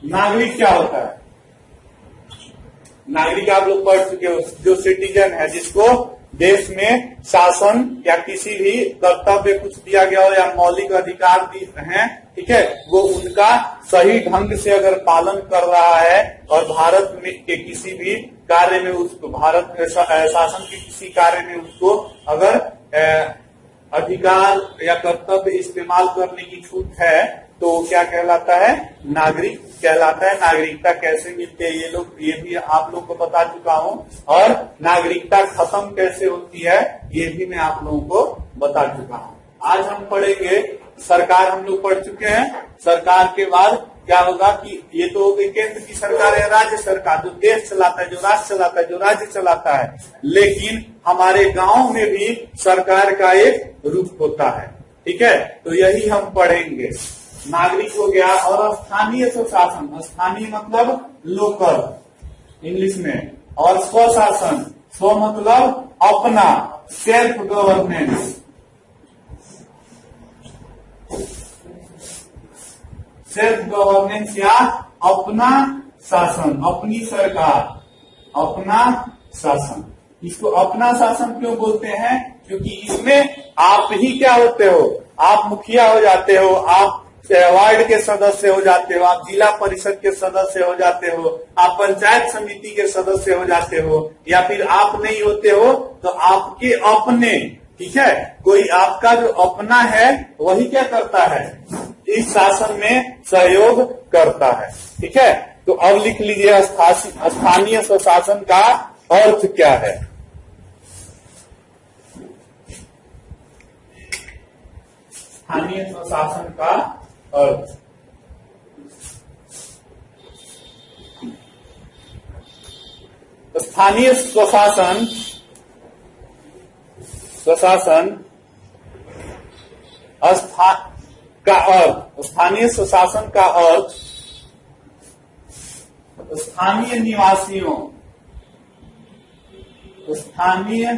नागरिक क्या होता है? नागरिक आप लोग पढ़ चुके हो, जो सिटीजन है, जिसको देश में शासन या किसी भी कर्तव्य कुछ दिया गया हो या मौलिक अधिकार दिए हैं, ठीक है, वो उनका सही ढंग से अगर पालन कर रहा है और भारत में के किसी भी कार्य में उसको, भारत शासन के किसी कार्य में उसको अगर अधिकार या कर्तव्य इस्तेमाल करने की छूट है तो क्या कहलाता है? नागरिक कहलाता है। नागरिकता कैसे मिलती है ये भी आप लोग को बता चुका हूं, और नागरिकता खत्म कैसे होती है ये भी मैं आप लोगों को बता चुका हूं। आज हम पढ़ेंगे सरकार, हम लोग पढ़ चुके हैं। सरकार के बाद क्या होगा कि ये तो हो गई केंद्र की सरकार या राज्य सरकार, जो देश चलाता है, जो राष्ट्र चलाता है, जो राज्य चलाता है। लेकिन हमारे गांव में भी सरकार का एक रूप होता है, ठीक है, तो यही हम पढ़ेंगे। नागरिक हो गया, और स्थानीय स्वशासन, स्थानीय मतलब लोकल इंग्लिश में, और स्वशासन, स्व मतलब अपना, सेल्फ गवर्नेंस, सेल्फ गवर्नेंस या अपना शासन, अपनी सरकार, अपना शासन। इसको अपना शासन क्यों बोलते हैं? क्योंकि इसमें आप ही क्या होते हो? आप मुखिया हो जाते हो, आप वार्ड के सदस्य हो जाते हो, आप जिला परिषद के सदस्य हो जाते हो, आप पंचायत समिति के सदस्य हो जाते हो, या फिर आप नहीं होते हो तो आपके अपने, ठीक है, कोई आपका जो अपना है वही क्या करता है? इस शासन में सहयोग करता है, ठीक है। तो अब लिख लीजिए स्थानीय स्वशासन का अर्थ क्या है। स्थानीय स्वशासन का अर्थ, स्थानीय स्वशासन का अर्थ, स्थानीय स्वशासन का अर्थ स्थानीय निवासियों, स्थानीय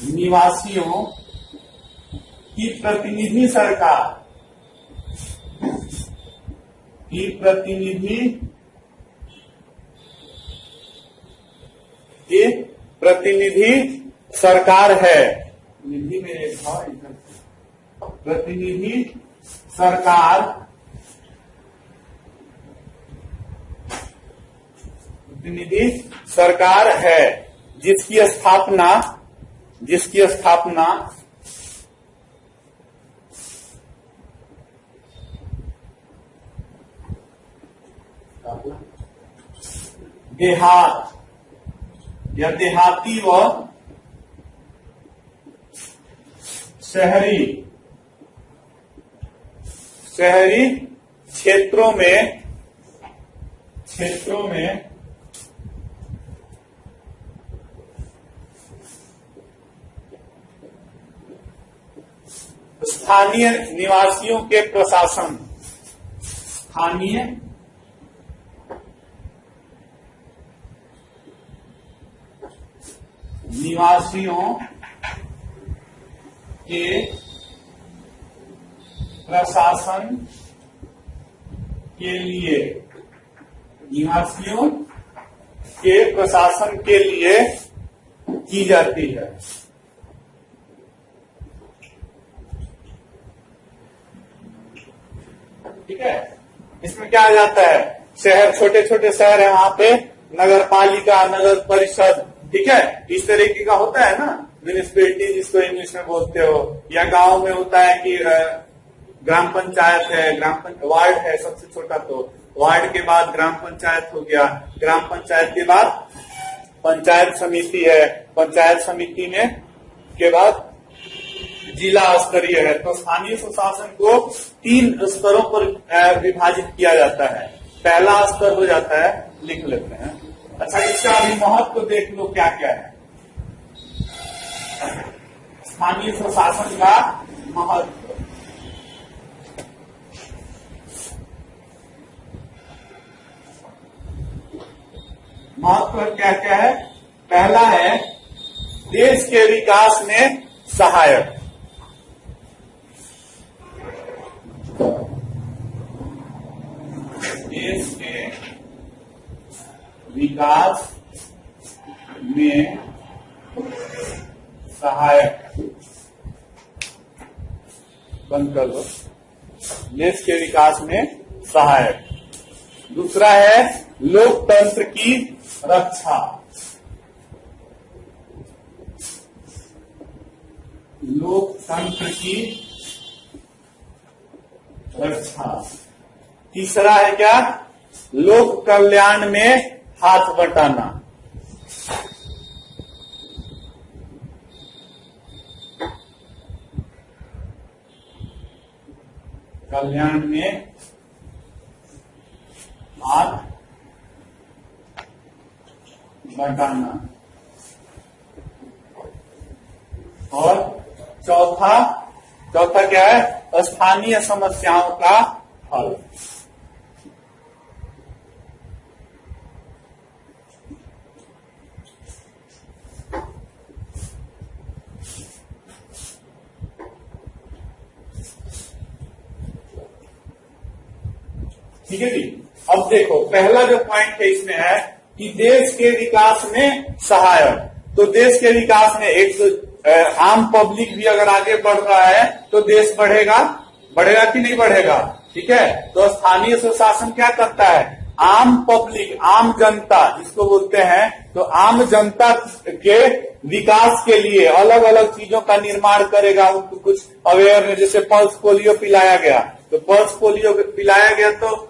निवासियों की प्रतिनिधि सरकार, की प्रतिनिधि सरकार है। निधि में एक प्रतिनिधि सरकार, प्रतिनिधि सरकार है, जिसकी स्थापना देहात या देहाती व शहरी क्षेत्रों में स्थानीय निवासियों के प्रशासन, स्थानीय निवासियों के प्रशासन के लिए, निवासियों के प्रशासन के लिए की जाती है। ठीक है, इसमें क्या आ जाता है? शहर, छोटे छोटे शहर है, वहां पे नगर पालिका, नगर परिषद, ठीक है, इस तरीके का होता है ना, म्यूनिसिपैलिटी जिसको इंग्लिश में बोलते हो, या गांव में होता है कि ग्राम पंचायत है, वार्ड है सबसे छोटा, तो वार्ड के बाद ग्राम पंचायत हो गया, ग्राम पंचायत के बाद पंचायत समिति है, पंचायत समिति में के बाद जिला स्तरीय है। तो स्थानीय स्वशासन को 3 स्तरों पर विभाजित किया जाता है। पहला स्तर हो जाता है, लिख लेते हैं। अच्छा, इसका अभी महत्व देख लो क्या क्या है। स्थानीय स्वशासन का महत्व, क्या क्या है? पहला है देश के विकास में सहायक, देश के विकास में सहायक, बंद कर दो, देश के विकास में सहायक। दूसरा है लोकतंत्र की रक्षा, लोकतंत्र की रक्षा। तीसरा है क्या, लोक कल्याण में हाथ बटाना, कल्याण में हाथ बटाना। और चौथा क्या है, स्थानीय समस्याओं का हल। ठीक है जी। अब देखो पहला जो पॉइंट है इसमें है कि देश के विकास में सहायक। तो देश के विकास में एक तो आम पब्लिक भी अगर आगे बढ़ रहा है तो देश बढ़ेगा कि नहीं बढ़ेगा। ठीक है, तो स्थानीय स्वशासन क्या करता है, आम पब्लिक, आम जनता जिसको बोलते हैं, तो आम जनता के विकास के लिए अलग अलग चीजों का निर्माण करेगा। उनको कुछ अवेयरनेस, जैसे पल्स पोलियो पिलाया गया, तो पल्स पोलियो पिलाया गया तो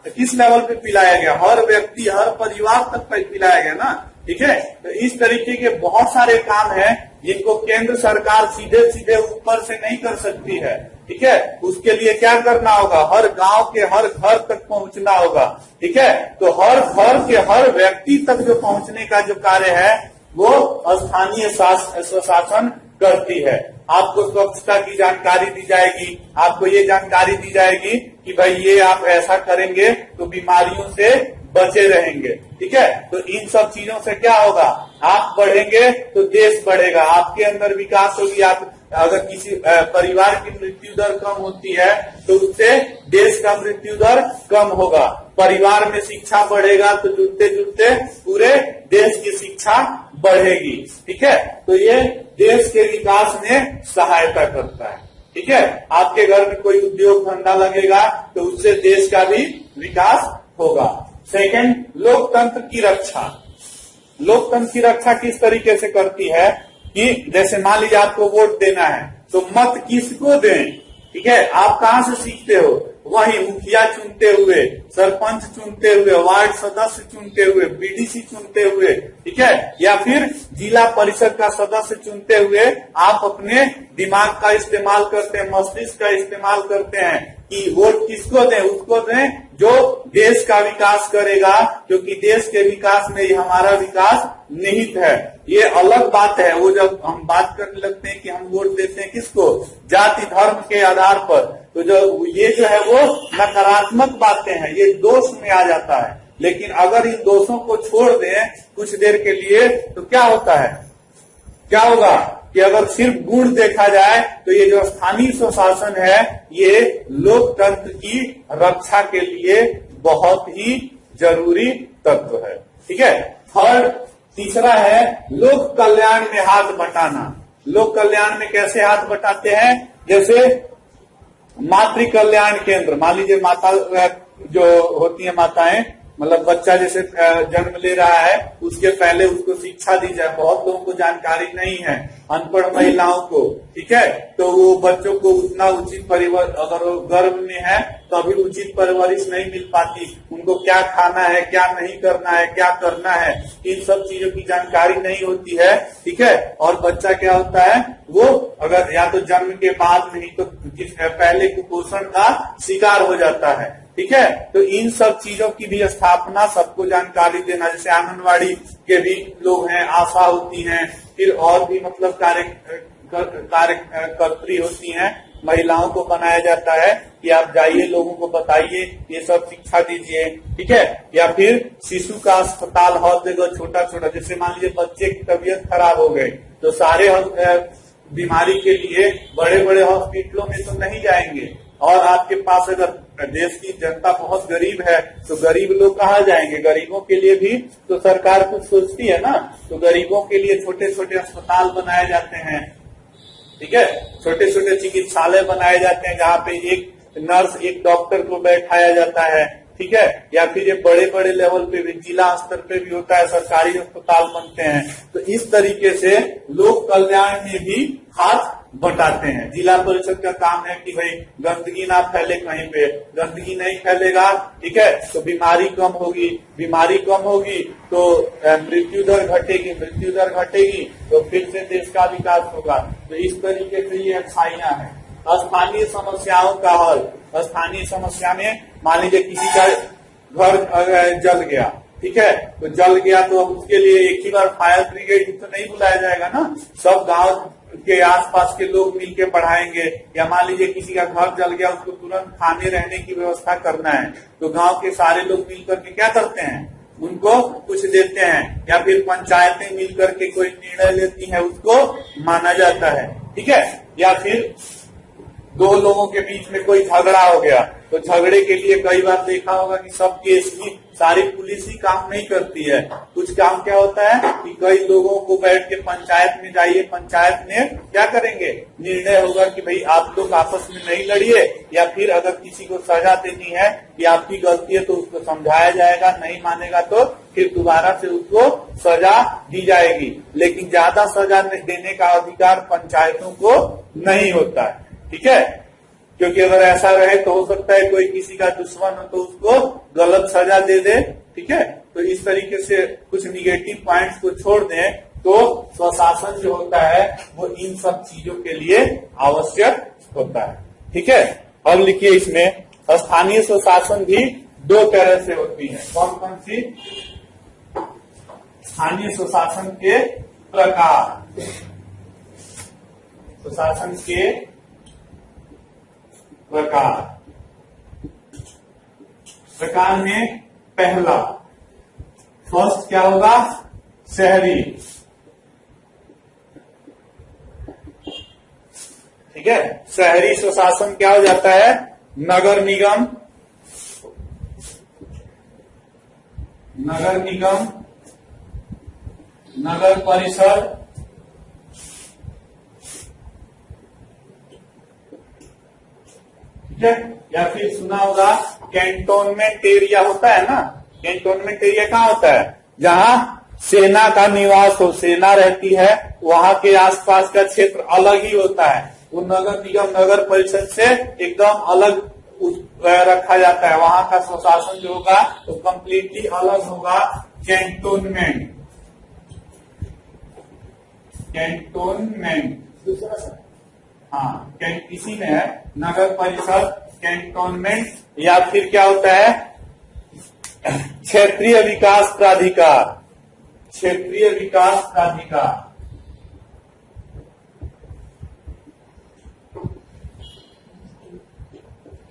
किस लेवल पे पिलाया गया, हर व्यक्ति हर परिवार तक पिलाया गया ना। ठीक है, तो इस तरीके के बहुत सारे काम हैं जिनको केंद्र सरकार सीधे सीधे ऊपर से नहीं कर सकती है। ठीक है, उसके लिए क्या करना होगा, हर गांव के हर घर तक पहुंचना होगा। ठीक है, तो हर घर के हर व्यक्ति तक जो पहुंचने का जो कार्य है वो स्थानीय स्वशासन करती है। आपको स्वच्छता की जानकारी दी जाएगी, आपको ये जानकारी दी जाएगी कि भाई ये आप ऐसा करेंगे तो बीमारियों से बचे रहेंगे। ठीक है, तो इन सब चीजों से क्या होगा, आप बढ़ेंगे तो देश बढ़ेगा, आपके अंदर विकास होगी। आप अगर किसी परिवार की मृत्यु दर कम होती है तो उससे देश का मृत्यु दर कम होगा। परिवार में शिक्षा बढ़ेगा तो जुड़ते जुड़ते पूरे देश की शिक्षा बढ़ेगी। ठीक है, तो ये देश के विकास में सहायता करता है। ठीक है, आपके घर में कोई उद्योग धंधा लगेगा तो उससे देश का भी विकास होगा। सेकंड, लोकतंत्र की रक्षा। लोकतंत्र की रक्षा किस तरीके से करती है कि जैसे मान लीजिए आपको वोट देना है तो मत किसको दें। ठीक है, आप कहाँ से सीखते हो, वही मुखिया चुनते हुए, सरपंच चुनते हुए, वार्ड सदस्य चुनते हुए, बीडीसी चुनते हुए। ठीक है, या फिर जिला परिषद का सदस्य चुनते हुए आप अपने दिमाग का इस्तेमाल करते हैं, मस्तिष्क का इस्तेमाल करते हैं कि वोट किसको दें, उसको दें जो देश का विकास करेगा, क्योंकि देश के विकास में ही हमारा विकास निहित है। ये अलग बात है, वो जब हम बात करने लगते हैं कि हम वोट देते हैं किसको, जाति धर्म के आधार पर, तो जो ये जो है वो नकारात्मक बातें हैं, ये दोष में आ जाता है। लेकिन अगर इन दोषों को छोड़ दें कुछ देर के लिए तो क्या होता है, क्या होगा कि अगर सिर्फ गुण देखा जाए तो ये जो स्थानीय स्वशासन है ये लोकतंत्र की रक्षा के लिए बहुत ही जरूरी तत्व है। ठीक है, थर्ड, तीसरा है लोक कल्याण में हाथ बटाना। लोक कल्याण में कैसे हाथ बटाते हैं, जैसे मातृ कल्याण केंद्र, मान लीजिए माता जो होती है माताएं, मतलब बच्चा जैसे जन्म ले रहा है उसके पहले उसको शिक्षा दी जाए। बहुत लोगों को जानकारी नहीं है, अनपढ़ महिलाओं को। ठीक है, तो वो बच्चों को उतना उचित परिवर, अगर वो गर्भ में है तो अभी उचित परवरिश नहीं मिल पाती, उनको क्या खाना है, क्या नहीं करना है, क्या करना है, इन सब चीजों की जानकारी नहीं होती है। ठीक है, और बच्चा क्या होता है, वो अगर या तो जन्म के बाद नहीं तो पहले कुपोषण का शिकार हो जाता है। ठीक है, तो इन सब चीजों की भी स्थापना, सबको जानकारी देना, जैसे आंगनवाड़ी के भी लोग हैं, आशा होती हैं, फिर और भी मतलब कार्यकर्त्री होती हैं, महिलाओं को बनाया जाता है कि आप जाइए लोगों को बताइए, ये सब शिक्षा दीजिए। ठीक है, या फिर शिशु का अस्पताल हर जगह छोटा छोटा, जैसे मान लीजिए बच्चे की तबीयत खराब हो गई तो सारे बीमारी के लिए बड़े बड़े हॉस्पिटलों में तो नहीं जाएंगे, और आपके पास अगर देश की जनता बहुत गरीब है तो गरीब लोग कहाँ जाएंगे? गरीबों के लिए भी तो सरकार कुछ सोचती है ना, तो गरीबों के लिए छोटे छोटे अस्पताल बनाए जाते हैं, ठीक है, छोटे छोटे चिकित्सालय बनाए जाते हैं जहाँ पे एक नर्स एक डॉक्टर को बैठाया जाता है, ठीक है, या फिर ये बड़े बड़े लेवल पे भी जिला स्तर पे भी होता है, सरकारी अस्पताल बनते हैं। तो इस तरीके से लोक कल्याण में भी हाथ बटाते हैं। जिला परिषद का काम है कि भाई गंदगी ना फैले, कहीं पे गंदगी नहीं फैलेगा, ठीक है, तो बीमारी कम होगी, बीमारी कम होगी तो मृत्यु दर घटेगी, मृत्यु दर घटेगी तो फिर से देश का विकास होगा। तो इस तरीके से ये अच्छाइयां हैं। स्थानीय समस्याओं का हल, स्थानीय समस्या में मान लीजिए किसी का घर जल गया, ठीक है, तो जल गया तो उसके लिए एक ही बार फायर ब्रिगेड तो नहीं बुलाया जाएगा ना, सब गांव के आसपास के लोग मिलके बढ़ाएंगे। या मान लीजिए किसी का घर जल गया, उसको तुरंत खाने रहने की व्यवस्था करना है, तो गांव के सारे लोग मिलकर के क्या करते हैं? उनको कुछ देते हैं, या फिर पंचायतें मिलकर के कोई निर्णय लेती हैं, उसको माना जाता है, ठीक है। या फिर दो लोगों के बीच में कोई झगड़ा हो गया, तो झगड़े के लिए कई बार देखा होगा कि सब केस में सारी पुलिस ही काम नहीं करती है, कुछ काम क्या होता है कि कई लोगों को बैठ के पंचायत में जाइए, पंचायत में क्या करेंगे? निर्णय होगा कि भाई आप लोग आपस में नहीं लड़िए, या फिर अगर किसी को सजा देनी है कि आपकी गलती है तो उसको समझाया जाएगा, नहीं मानेगा तो फिर दोबारा से उसको सजा दी जाएगी। लेकिन ज्यादा सजा देने का अधिकार पंचायतों को नहीं होता है, ठीक है, क्योंकि अगर ऐसा रहे तो हो सकता है कोई किसी का दुश्मन हो तो उसको गलत सजा दे दे, ठीक है। तो इस तरीके से कुछ निगेटिव पॉइंट्स को छोड़ दें तो स्वशासन जो होता है वो इन सब चीजों के लिए आवश्यक होता है, ठीक है। अब लिखिए इसमें स्थानीय स्वशासन भी दो तरह से होती है। कौन कौन सी? स्थानीय स्वशासन के प्रकार, स्वशासन के प्रकार में पहला फर्स्ट क्या होगा? शहरी, ठीक है। शहरी स्वशासन क्या हो जाता है? नगर निगम, नगर निगम, नगर परिषद, या फिर सुना होगा कैंटोनमेंट एरिया होता है ना। कैंटोनमेंट एरिया कहाँ होता है? जहाँ सेना का निवास हो, सेना रहती है, वहां के आसपास का क्षेत्र अलग ही होता है, वो नगर निगम नगर परिषद से एकदम अलग रखा जाता है। वहां का स्वशासन जो होगा तो कम्प्लीटली अलग होगा। कैंटोनमेंट, कैंटोनमेंट दूसरा, हाँ इसी में है नगर परिषद, कैंटोनमेंट, या फिर क्या होता है? क्षेत्रीय विकास प्राधिकार, क्षेत्रीय विकास प्राधिकार।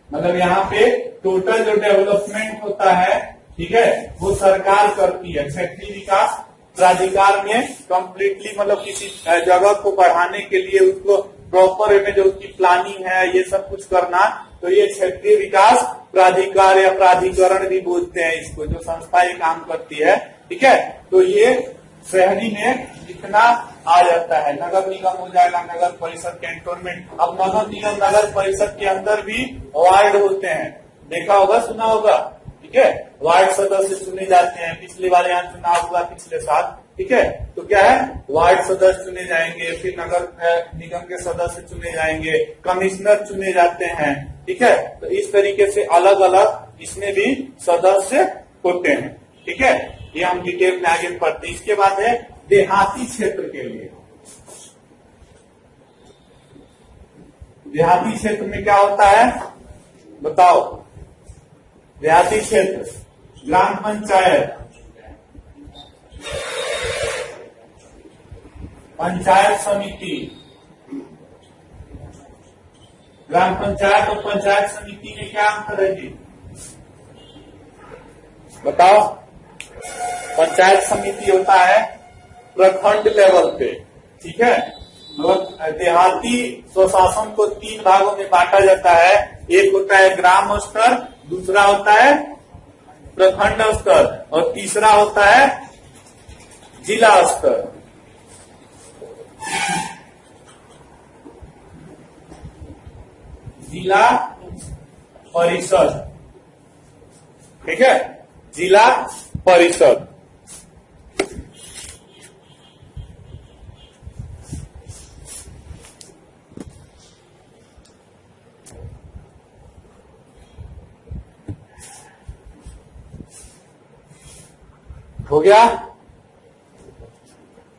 मतलब यहाँ पे टोटल जो डेवलपमेंट होता है, ठीक है, वो सरकार करती है। क्षेत्रीय विकास प्राधिकार में कम्प्लीटली मतलब किसी जगह को बढ़ाने के लिए उसको प्रॉपर वे में जो उसकी प्लानिंग है ये सब कुछ करना, तो ये क्षेत्रीय विकास प्राधिकार या प्राधिकरण भी बोलते हैं इसको, जो संस्था ये काम करती है, ठीक है। तो ये शहरी में इतना आ जाता है। नगर निगम हो जाएगा, नगर परिषद, कैंटोनमेंट। अब नगर निगम नगर परिषद के अंदर भी वार्ड होते हैं, देखा होगा, सुना होगा, ठीक है। वार्ड सदस्य चुने जाते हैं, पिछली बार यहाँ चुनाव हुआ पिछले साल, ठीक है। तो क्या है, वार्ड सदस्य चुने जाएंगे, फिर नगर निगम के सदस्य चुने जाएंगे, कमिश्नर चुने जाते हैं, ठीक है। तो इस तरीके से अलग अलग इसमें भी सदस्य होते हैं, ठीक है। ये हम डिटेल में आगे पढ़ते हैं। इसके बाद है देहाती क्षेत्र के लिए। देहाती क्षेत्र में क्या होता है बताओ? देहाती क्षेत्र ग्राम पंचायत, पंचायत समिति, ग्राम पंचायत और पंचायत समिति में क्या अंतर है जी? बताओ। पंचायत समिति होता है प्रखंड लेवल पे, ठीक है। मतलब देहाती स्वशासन को 3 भागों में बांटा जाता है। एक होता है ग्राम स्तर, दूसरा होता है प्रखंड स्तर और तीसरा होता है जिला स्तर। जिला परिषद, ठीक है, जिला परिषद। हो गया।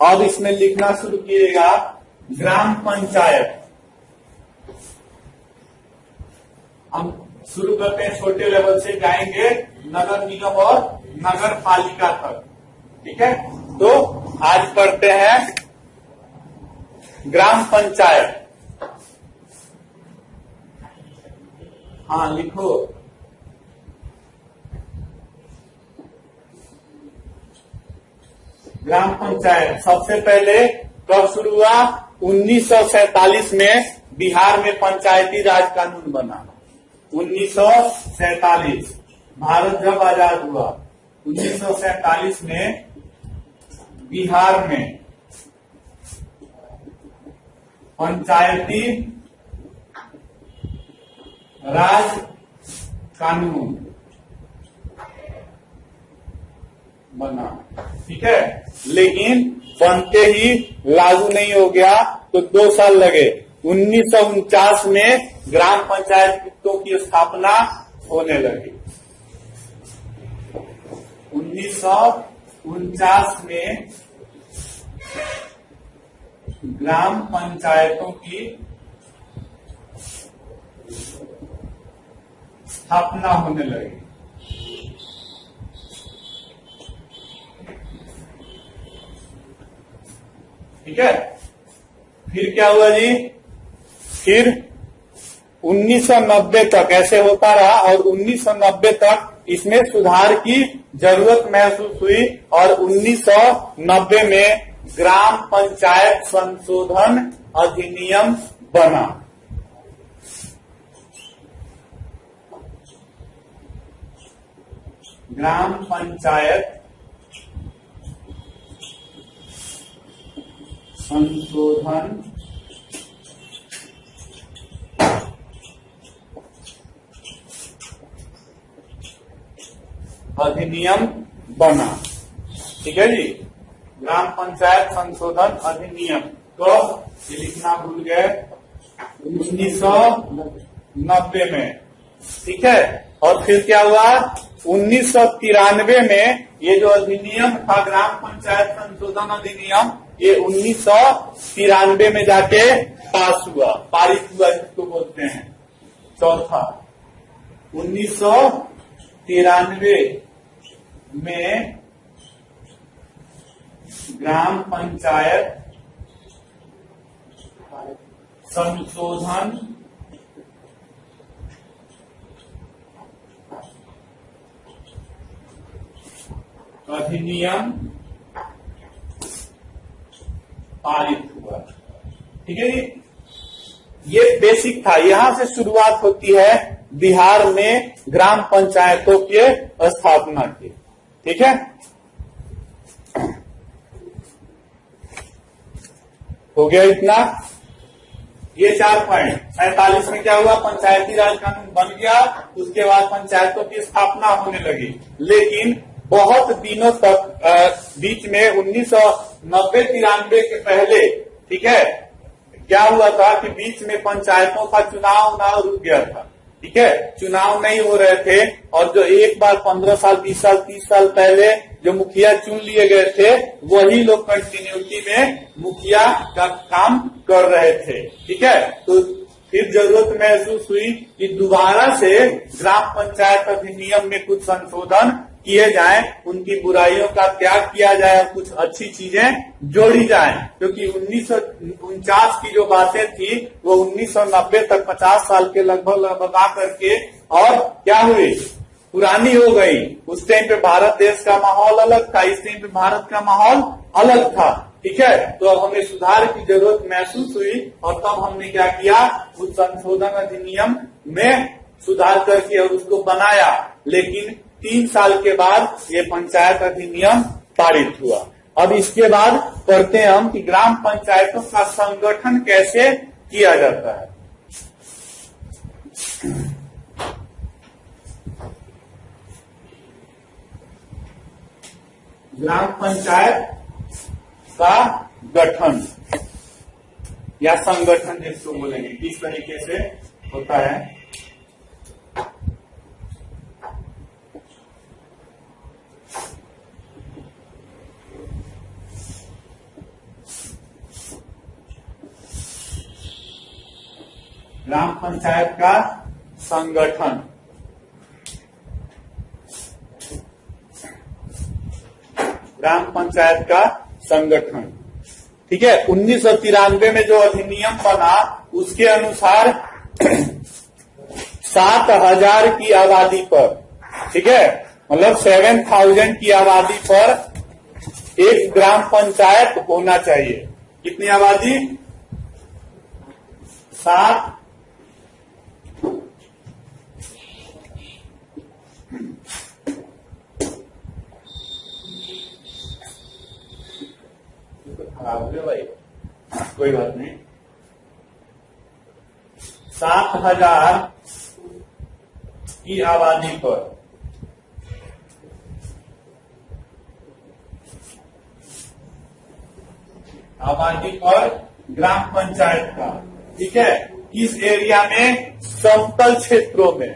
अब इसमें लिखना शुरू कीजिएगा ग्राम पंचायत। हम शुरू करते हैं छोटे लेवल से, जाएंगे नगर निगम और नगर पालिका तक, ठीक है। तो आज पढ़ते हैं ग्राम पंचायत। हाँ लिखो। ग्राम पंचायत सबसे पहले कब शुरू हुआ? 1947 में बिहार में पंचायती राज कानून बना। 1947 भारत जब आजाद हुआ, 1947 में बिहार में पंचायती राज कानून बना, ठीक है। लेकिन बनते ही लागू नहीं हो गया तो 2 साल लगे। 1949 में ग्राम पंचायतों की स्थापना होने लगी। 1949 में ग्राम पंचायतों की स्थापना होने लगी। ठीक है। फिर क्या हुआ जी? फिर 1990 तक ऐसे होता रहा और 1990 तक इसमें सुधार की जरूरत महसूस हुई और 1990 में ग्राम पंचायत संशोधन अधिनियम बना। ग्राम पंचायत संशोधन अधिनियम बना, ठीक है जी। ग्राम पंचायत संशोधन अधिनियम को ये लिखना भूल गए, 1990 में, ठीक है। और फिर क्या हुआ? 1993 में ये जो अधिनियम था ग्राम पंचायत संशोधन अधिनियम, ये 1993 में जाके पास हुआ, पारित हुआ, जिसको बोलते हैं चौथा। 1993 में ग्राम पंचायत संशोधन अधिनियम पारित हुआ, ठीक है जी। ये बेसिक था, यहां से शुरुआत होती है बिहार में ग्राम पंचायतों के स्थापना की, ठीक है। हो गया इतना। ये 4 पॉइंट। 47 में क्या हुआ? पंचायती राज कानून बन गया, उसके बाद पंचायतों की स्थापना होने लगी। लेकिन बहुत दिनों तक बीच में 1990-93 के पहले, ठीक है, क्या हुआ था कि बीच में पंचायतों का चुनाव रुक गया था, ठीक है। चुनाव नहीं हो रहे थे और जो एक बार 15 साल, 20 साल, 30 साल पहले जो मुखिया चुन लिए गए थे, वही लोग कंटिन्यूटी में मुखिया का काम कर रहे थे, ठीक है। तो फिर जरूरत महसूस हुई कि दोबारा से ग्राम पंचायत अधिनियम में कुछ संशोधन किए जाएं, उनकी बुराइयों का त्याग किया जाए और कुछ अच्छी चीजें जोड़ी जाएं, क्योंकि 1949 की जो बातें थी वो 1990 तक 50 साल के लगभग आ करके और क्या हुई? पुरानी हो गई। उस टाइम पे भारत देश का माहौल अलग था, इस टाइम पे भारत का माहौल अलग था। ठीक है। तो अब हमें सुधार की जरूरत महसूस हुई और तब हमने क्या किया, उस संशोधन अधिनियम में सुधार करके और उसको बनाया। लेकिन 3 साल के बाद ये पंचायत अधिनियम पारित हुआ। अब इसके बाद पढ़ते हैं हम कि ग्राम पंचायतों का संगठन कैसे किया जाता है। ग्राम पंचायत का गठन या संगठन जिसको बोलेंगे, किस तरीके से होता है। ग्राम पंचायत का संगठन, ग्राम पंचायत का संगठन, ठीक है। 1993 में जो अधिनियम बना उसके अनुसार 7,000 की आबादी पर, ठीक है, मतलब 7,000 की आबादी पर एक ग्राम पंचायत होना चाहिए। कितनी आबादी? 7 भाई, कोई बात नहीं। 7,000 की आबादी पर ग्राम पंचायत का, ठीक है। इस एरिया में समतल क्षेत्रों में,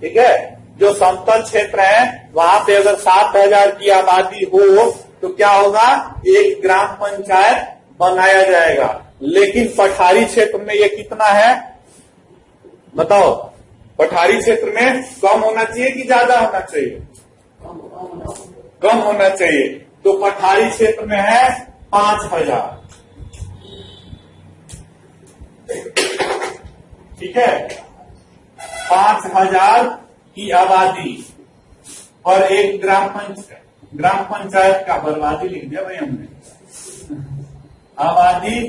ठीक है, जो समतल क्षेत्र है वहां पे अगर 7,000 की आबादी हो तो क्या होगा, एक ग्राम पंचायत बनाया जाएगा। लेकिन पठारी क्षेत्र में ये कितना है बताओ? पठारी क्षेत्र में कम होना चाहिए कि ज्यादा होना चाहिए? कम होना चाहिए। तो पठारी क्षेत्र में है 5,000, ठीक है। 5,000 की आबादी और एक ग्राम पंचायत का, बर्बादी लिख दिया भाई हमने, आबादी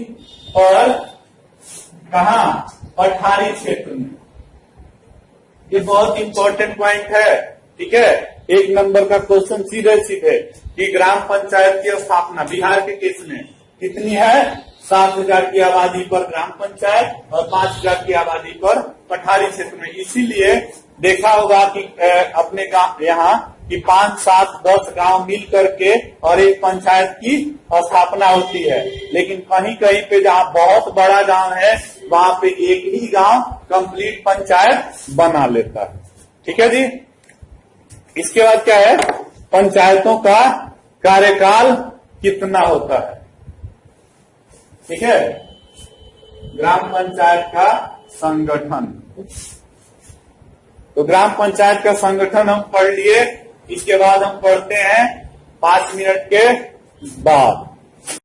पर कहा, पठारी क्षेत्र में। ये बहुत इंपॉर्टेंट पॉइंट है, ठीक है। 1 नंबर का क्वेश्चन सीधे कि ग्राम पंचायत की स्थापना बिहार के केस में कितनी है? 7,000 की आबादी पर ग्राम पंचायत और 5,000 की आबादी पर पठारी क्षेत्र में। इसीलिए देखा होगा कि अपने गांव यहाँ कि 5, 7, 10 गांव मिल करके और एक पंचायत की स्थापना होती है। लेकिन कहीं कहीं पे जहाँ बहुत बड़ा गांव है वहां पे एक ही गांव कंप्लीट पंचायत बना लेता है, ठीक है जी। इसके बाद क्या है, पंचायतों का कार्यकाल कितना होता है, ठीक है। ग्राम पंचायत का संगठन, तो ग्राम पंचायत का संगठन हम पढ़ लिए। इसके बाद हम पढ़ते हैं 5 मिनट के बाद।